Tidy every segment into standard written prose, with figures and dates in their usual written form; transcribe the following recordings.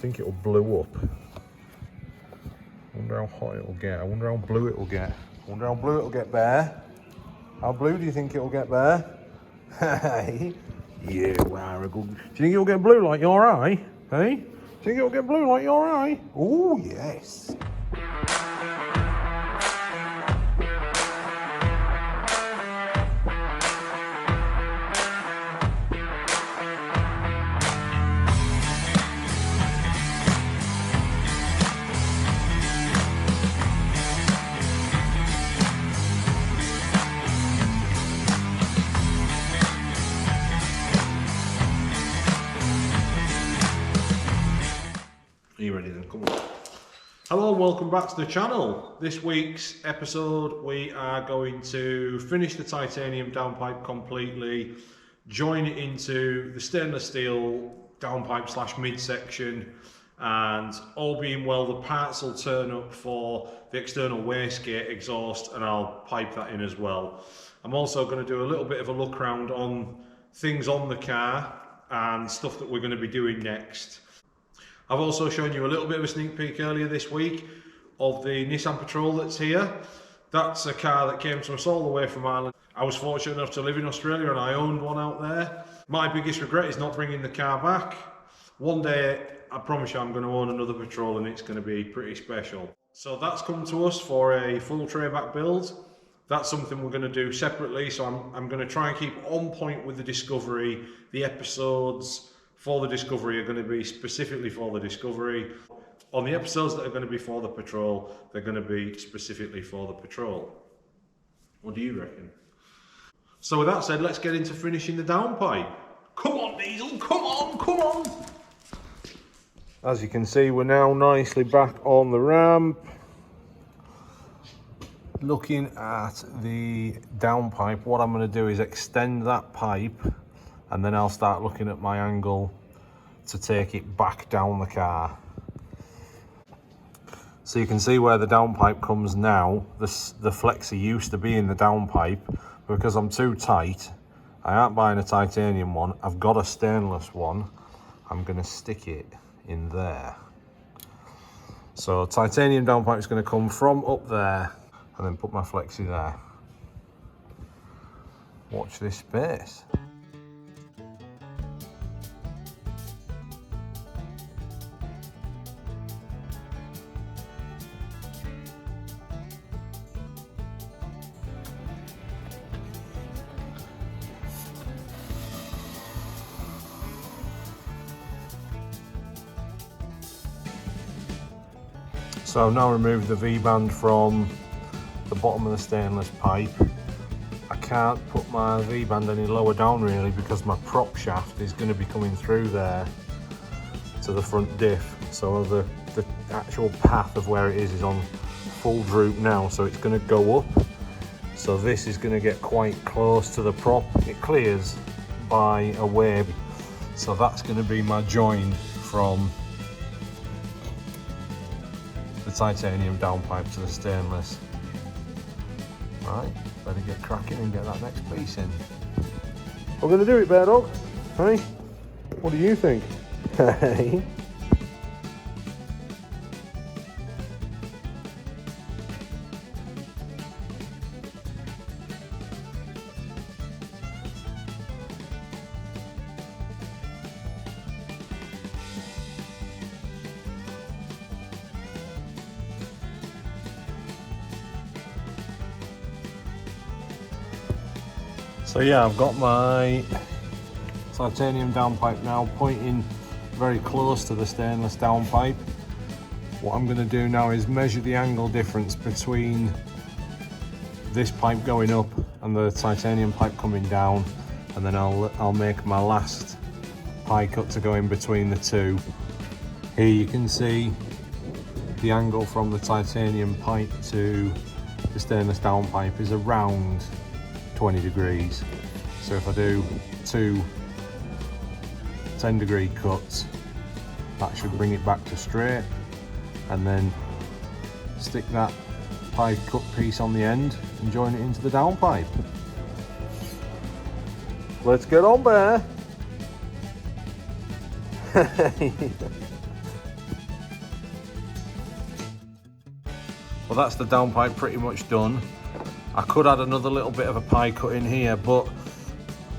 think it'll blow up. I wonder how hot it'll get. I wonder how blue it'll get. I wonder how blue it'll get, Bear. How blue do you think it'll get, Bear? Hey, you are a good... Do you think it'll get blue like your eye? Hey? Do you think it'll get blue like your eye? Oh, yes. Are you ready then? Come on. Hello and welcome back to the channel. This week's episode we are going to finish the titanium downpipe completely, join it into the stainless steel downpipe slash midsection, and all being well the parts will turn up for the external wastegate exhaust and I'll pipe that in as well. I'm also going to do a little bit of a look around on things on the car and stuff that we're going to be doing next. I've also shown you a little bit of a sneak peek earlier this week of the Nissan Patrol that's here. That's a car that came to us all the way from Ireland. I was fortunate enough to live in Australia and I owned one out there. My biggest regret is not bringing the car back. One day, I promise you, I'm going to own another Patrol and it's going to be pretty special. So that's come to us for a full tray back build. That's something we're going to do separately, so I'm going to try and keep on point with the Discovery. The episodes for the Discovery are going to be specifically for the Discovery. On the episodes that are going to be for the Patrol, they're going to be specifically for the Patrol. What do you reckon? So with that said, let's get into finishing the downpipe. Come on, Diesel, come on, come on! As you can see, we're now nicely back on the ramp. Looking at the downpipe, what I'm going to do is extend that pipe, and then I'll start looking at my angle to take it back down the car. So you can see where the downpipe comes now. The flexi used to be in the downpipe. Because I'm too tight, I aren't buying a titanium one. I've got a stainless one. I'm going to stick it in there. So titanium downpipe is going to come from up there and then put my flexi there. Watch this space. So I've now removed the V-band from the bottom of the stainless pipe. I can't put my V-band any lower down really because my prop shaft is going to be coming through there to the front diff. So the actual path of where it is on full droop now, so it's going to go up. So this is going to get quite close to the prop. It clears by a way, so that's going to be my join from the titanium downpipe to the stainless. Right, better get cracking and get that next piece in. We're going to do it, Bear Dog. Hey, what do you think? Hey. So yeah, I've got my titanium downpipe now pointing very close to the stainless downpipe. What I'm going to do now is measure the angle difference between this pipe going up and the titanium pipe coming down, and then I'll make my last pie cut to go in between the two. Here you can see the angle from the titanium pipe to the stainless downpipe is around 20 degrees. So if I do two 10-degree cuts, that should bring it back to straight, and then stick that pie cut piece on the end and join it into the downpipe. Let's get on, Bear. But that's the downpipe pretty much done. I could add another little bit of a pie cut in here, but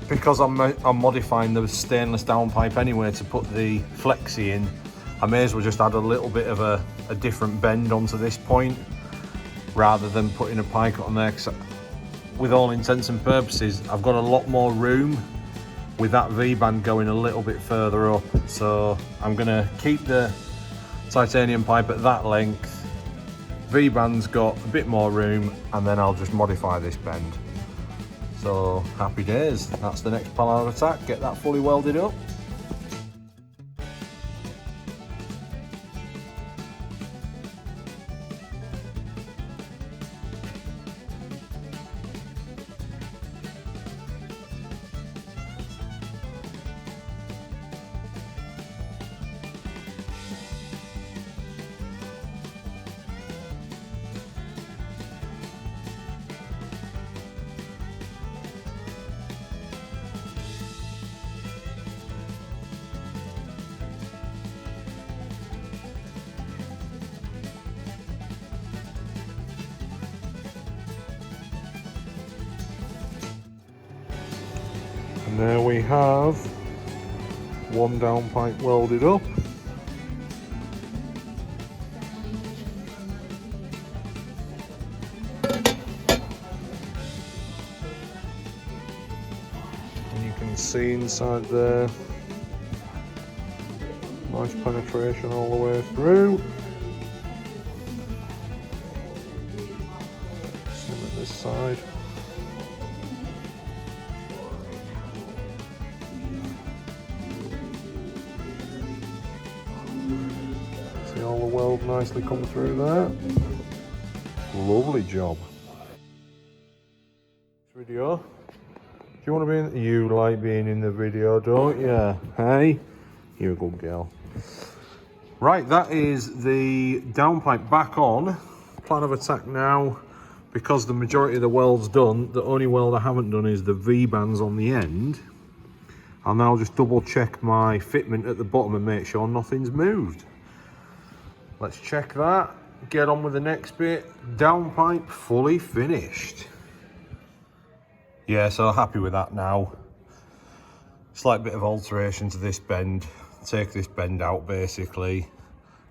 because I'm modifying the stainless downpipe anyway to put the flexi in, I may as well just add a little bit of a different bend onto this point rather than putting a pie cut on there, because with all intents and purposes I've got a lot more room with that V-band going a little bit further up. So I'm going to keep the titanium pipe at that length. V-band's got a bit more room, and then I'll just modify this bend. So happy days. That's the next plan of attack. Get that fully welded up. And there we have one downpipe welded up. And you can see inside there, nice penetration all the way through. Same at this side. All the weld nicely come through there. Lovely job. Video. Do you want to be in? You like being in the video, don't you? Hey, you're a good girl. Right, that is the downpipe back on. Plan of attack now, because the majority of the weld's done. The only weld I haven't done is the V-bands on the end. I'll now just double check my fitment at the bottom and make sure nothing's moved. Let's check that, get on with the next bit. Downpipe fully finished. Yeah, so happy with that now. Slight bit of alteration to this bend. Take this bend out basically,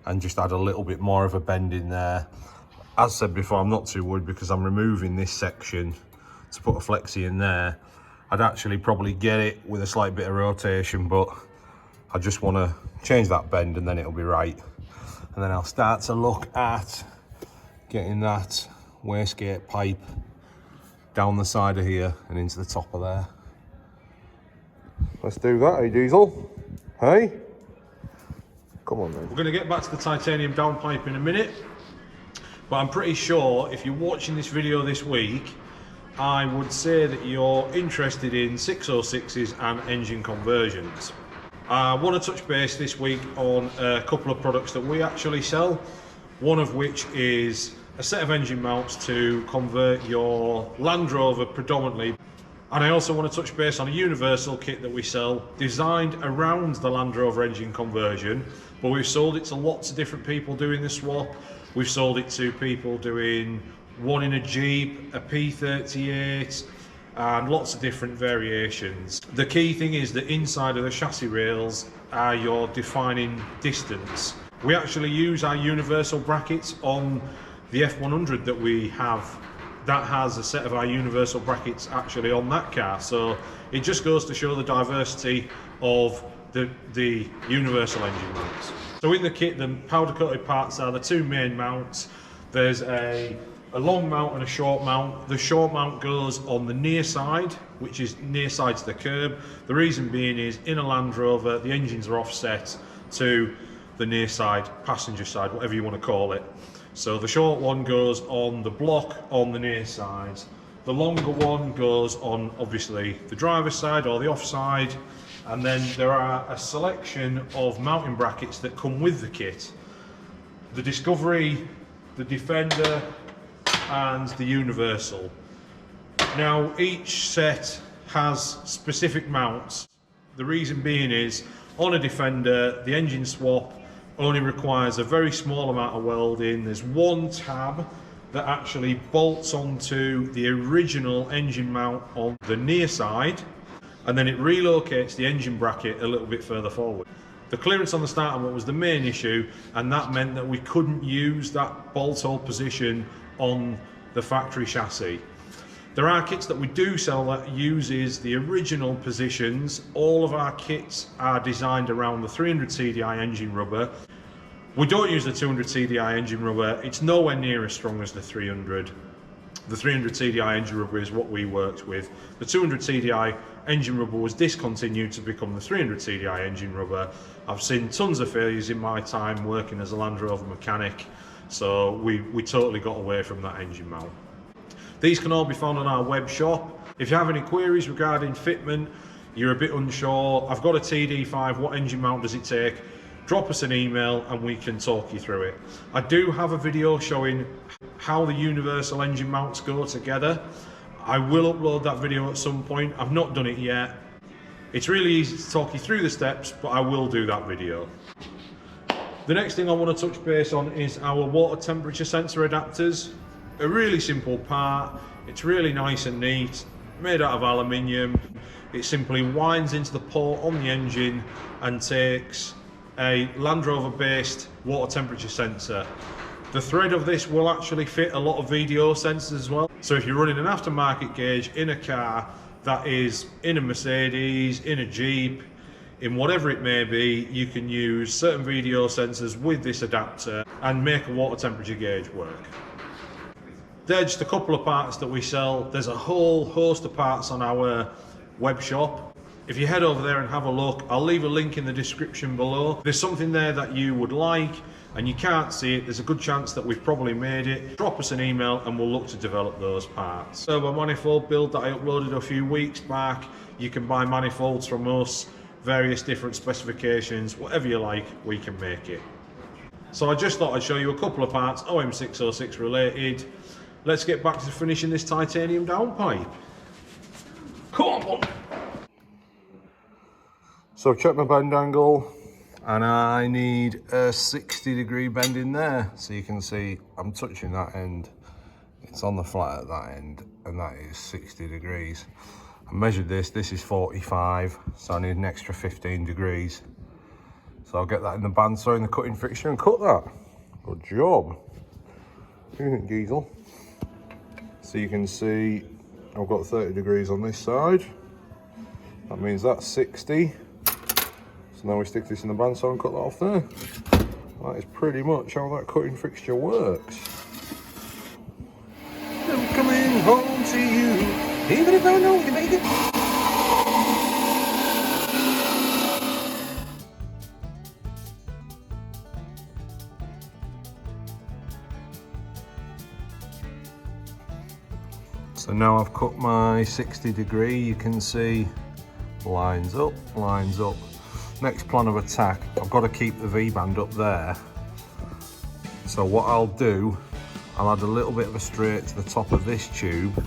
and just add a little bit more of a bend in there. As said before, I'm not too worried because I'm removing this section to put a flexi in there. I'd actually probably get it with a slight bit of rotation, but I just want to change that bend and then it'll be right. And then I'll start to look at getting that wastegate pipe down the side of here and into the top of there. Let's do that, hey Diesel? Hey? Come on then. We're going to get back to the titanium downpipe in a minute, but I'm pretty sure if you're watching this video this week, I would say that you're interested in 606s and engine conversions. I want to touch base this week on a couple of products that we actually sell, one of which is a set of engine mounts to convert your Land Rover predominantly, and I also want to touch base on a universal kit that we sell designed around the Land Rover engine conversion, but we've sold it to lots of different people doing the swap. We've sold it to people doing one in a Jeep, a P38, and lots of different variations. The key thing is that inside of the chassis rails are your defining distance. We actually use our universal brackets on the F100 that we have. That has a set of our universal brackets actually on that car, so it just goes to show the diversity of the universal engine mounts. So in the kit, the powder coated parts are the two main mounts. There's a long mount and a short mount. The short mount goes on the near side, which is near side to the curb. The reason being is in a Land Rover, the engines are offset to the near side, passenger side, whatever you want to call it. So the short one goes on the block on the near side. The longer one goes on obviously the driver's side or the off side. And then there are a selection of mounting brackets that come with the kit. The Discovery, the Defender, and the Universal. Now each set has specific mounts. The reason being is on a Defender the engine swap only requires a very small amount of welding. There's one tab that actually bolts onto the original engine mount on the near side, and then it relocates the engine bracket a little bit further forward. The clearance on the starter bolt was the main issue, and that meant that we couldn't use that bolt hole position on the factory chassis. There are kits that we do sell that uses the original positions. All of our kits are designed around the 300 CDI engine rubber. We don't use the 200 CDI engine rubber. It's nowhere near as strong as the 300. The 300 CDI engine rubber is what we worked with. The 200 CDI engine rubber was discontinued to become the 300 CDI engine rubber. I've seen tons of failures in my time working as a Land Rover mechanic, so we totally got away from that engine mount. These can all be found on our web shop. If you have any queries regarding fitment, you're a bit unsure, I've got a TD5, what engine mount does it take? Drop us an email and we can talk you through it. I do have a video showing how the universal engine mounts go together. I will upload that video at some point. I've not done it yet. It's really easy to talk you through the steps, but I will do that video. The next thing I want to touch base on is our water temperature sensor adapters. A really simple part. It's really nice and neat, made out of aluminium. It simply winds into the port on the engine and takes a Land Rover based water temperature sensor. The thread of this will actually fit a lot of VDO sensors as well. So if you're running an aftermarket gauge in a car that is in a Mercedes, in a Jeep, in whatever it may be, you can use certain VDO sensors with this adapter and make a water temperature gauge work. They're just a couple of parts that we sell. There's a whole host of parts on our web shop. If you head over there and have a look, I'll leave a link in the description below. If there's something there that you would like and you can't see it, there's a good chance that we've probably made it. Drop us an email and we'll look to develop those parts. Turbo manifold build that I uploaded a few weeks back. You can buy manifolds from us, various different specifications, whatever you like, we can make it. So I just thought I'd show you a couple of parts, Om606 related. Let's get back to finishing this titanium downpipe. Come on, bud. So check my bend angle, and I need a 60-degree bend in there. So you can see I'm touching that end. It's on the flat at that end, and that is 60 degrees. I measured this is 45, so I need an extra 15 degrees. So I'll get that in the bandsaw in the cutting fixture and cut that. Good job. Isn't it, Giesel? So you can see I've got 30 degrees on this side. That means that's 60. So now we stick this in the bandsaw and cut that off there. That is pretty much how that cutting fixture works. I'm coming home to you, even if I know you make it. So now I've cut my 60 degree, you can see lines up, lines up. Next plan of attack, I've got to keep the V-band up there. So what I'll do, I'll add a little bit of a straight to the top of this tube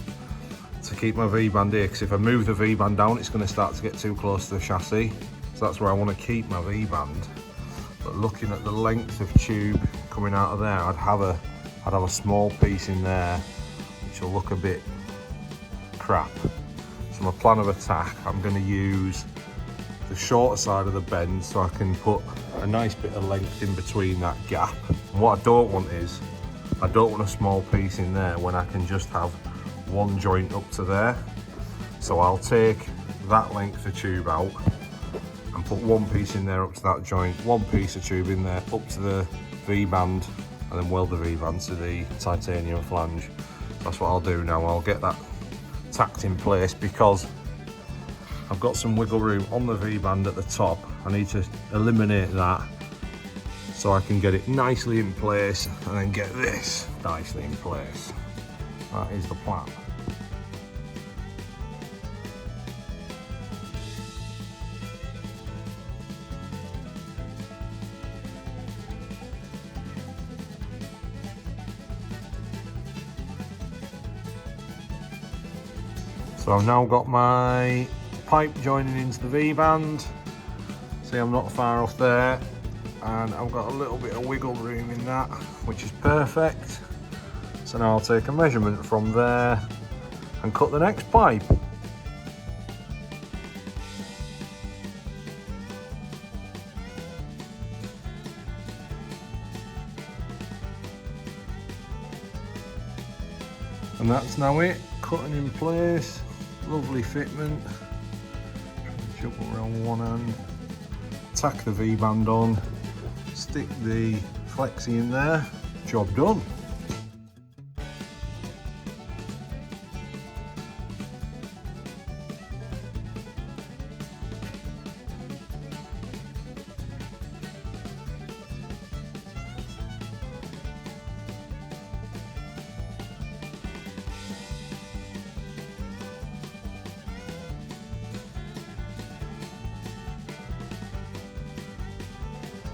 to keep my V-band here, because if I move the V-band down, it's going to start to get too close to the chassis. So that's where I want to keep my V-band. But looking at the length of tube coming out of there, I'd have a small piece in there, which will look a bit crap. So my plan of attack, I'm going to use the shorter side of the bend so I can put a nice bit of length in between that gap. And what I don't want is, I don't want a small piece in there when I can just have one joint up to there. So I'll take that length of tube out and put one piece in there up to that joint, one piece of tube in there up to the V-band, and then weld the V-band to the titanium flange. That's what I'll do now. I'll get that tacked in place because I've got some wiggle room on the V-band at the top. I need to eliminate that so I can get it nicely in place and then get this nicely in place. That is the plan. So I've now got my pipe joining into the V-band. See, I'm not far off there, and I've got a little bit of wiggle room in that, which is perfect. So now I'll take a measurement from there and cut the next pipe. And that's now it, cutting in place, lovely fitment. Jump around one hand, tack the V-band on, stick the flexi in there, job done.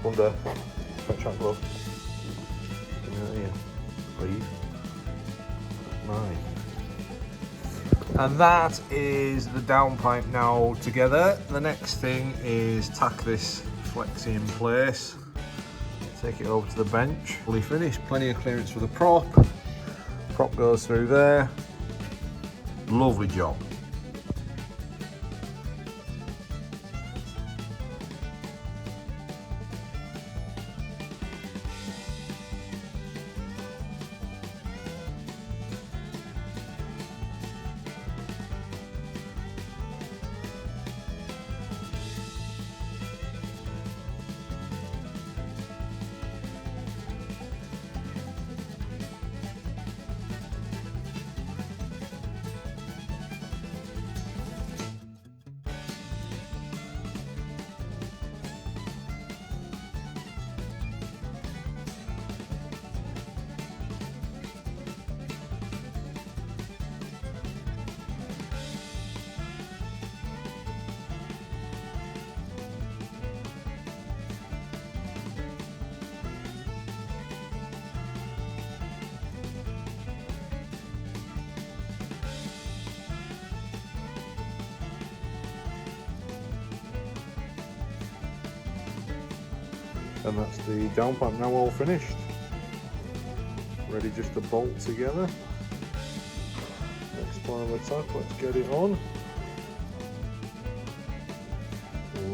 Under, fetch that glove. Give me that here, please. Right. And that is the downpipe now together. The next thing is tack this flexi in place. Take it over to the bench. Fully finished, plenty of clearance for the prop. Prop goes through there. Lovely job. And that's the downpipe now all finished. Ready just to bolt together. Next plan of attack, let's get it on.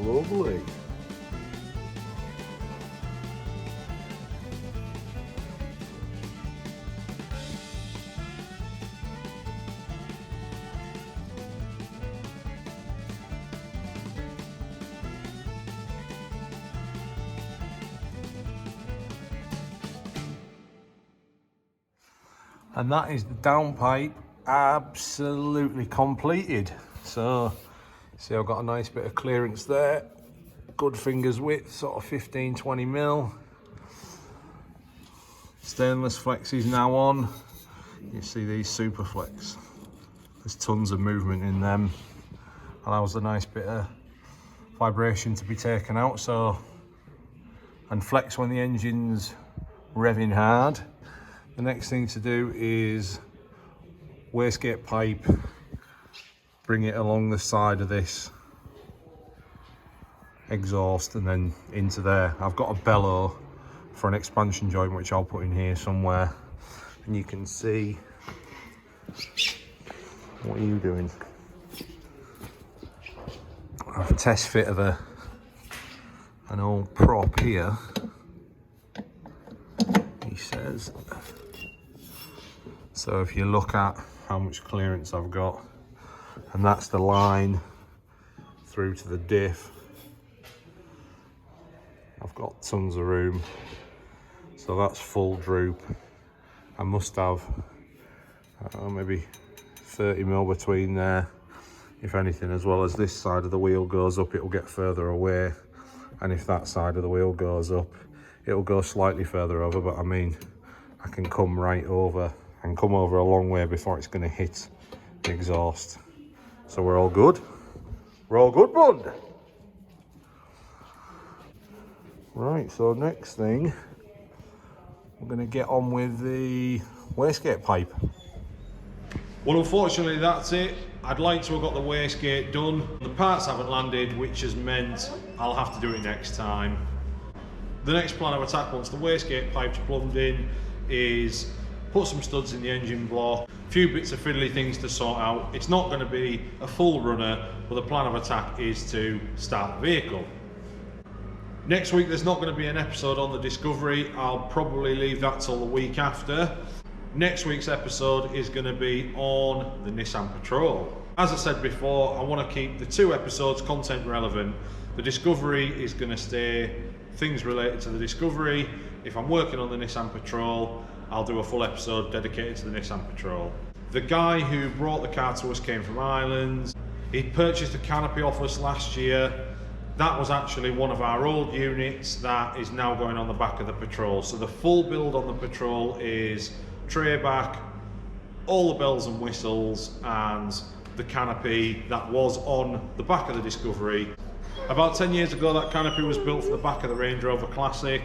Lovely. And that is the downpipe absolutely completed. So, see, I've got a nice bit of clearance there. Good fingers width, sort of 15-20 mil. Stainless flexes now on. You see these super flex. There's tons of movement in them. Allows a nice bit of vibration to be taken out. So, and flex when the engine's revving hard. The next thing to do is wastegate pipe, bring it along the side of this exhaust and then into there. I've got a bellow for an expansion joint which I'll put in here somewhere, and you can see. What are you doing? I've test fitted an old prop here, he says. So if you look at how much clearance I've got, and that's the line through to the diff, I've got tons of room. So that's full droop. I must have maybe 30 mil between there, if anything, as well as this side of the wheel goes up, it'll get further away. And if that side of the wheel goes up, it'll go slightly further over, but I mean, I can come right over and come over a long way before it's going to hit the exhaust. So we're all good. We're all good, bud. Right, so next thing, we're going to get on with the wastegate pipe. Well, unfortunately, that's it. I'd like to have got the wastegate done. The parts haven't landed, which has meant I'll have to do it next time. The next plan of attack, once the wastegate pipe's plumbed in, is put some studs in the engine block, a few bits of fiddly things to sort out. It's not going to be a full runner, but the plan of attack is to start the vehicle. Next week there's not going to be an episode on the Discovery. I'll probably leave that till the week after. Next week's episode is going to be on the Nissan Patrol. As I said before, I want to keep the 2 episodes content relevant. The Discovery is going to stay things related to the Discovery. If I'm working on the Nissan Patrol, I'll do a full episode dedicated to the Nissan Patrol. The guy who brought the car to us came from Ireland. He'd purchased a canopy off us last year. That was actually one of our old units that is now going on the back of the Patrol. So the full build on the Patrol is tray back, all the bells and whistles, and the canopy that was on the back of the Discovery. About 10 years ago, that canopy was built for the back of the Range Rover Classic.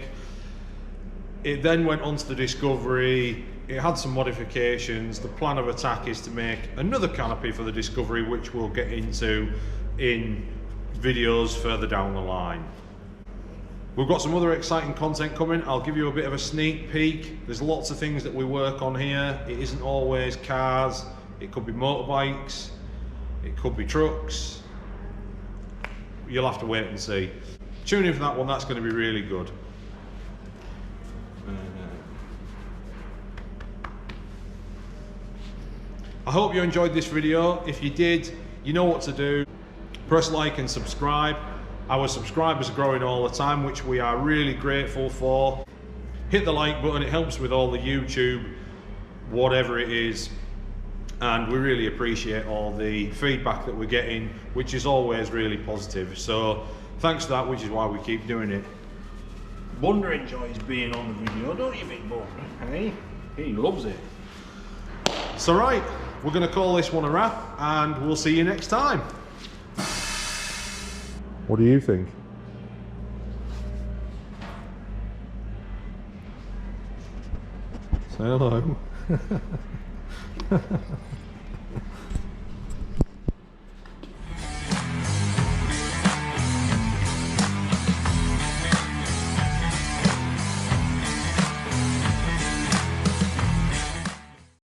It then went onto the Discovery. It had some modifications. The plan of attack is to make another canopy for the Discovery, which we'll get into in videos further down the line. We've got some other exciting content coming. I'll give you a bit of a sneak peek. There's lots of things that we work on here. It isn't always cars. It could be motorbikes. It could be trucks. You'll have to wait and see. Tune in for that one. That's going to be really good. I hope you enjoyed this video. If you did, you know what to do. Press like and subscribe. Our subscribers are growing all the time, which we are really grateful for. Hit the like button, it helps with all the YouTube, whatever it is. And we really appreciate all the feedback that we're getting, which is always really positive. So thanks for that, which is why we keep doing it. Wonder enjoys being on the video, don't you, big boy? Hey, he loves it. So right, we're going to call this one a wrap, and we'll see you next time. What do you think? Say hello.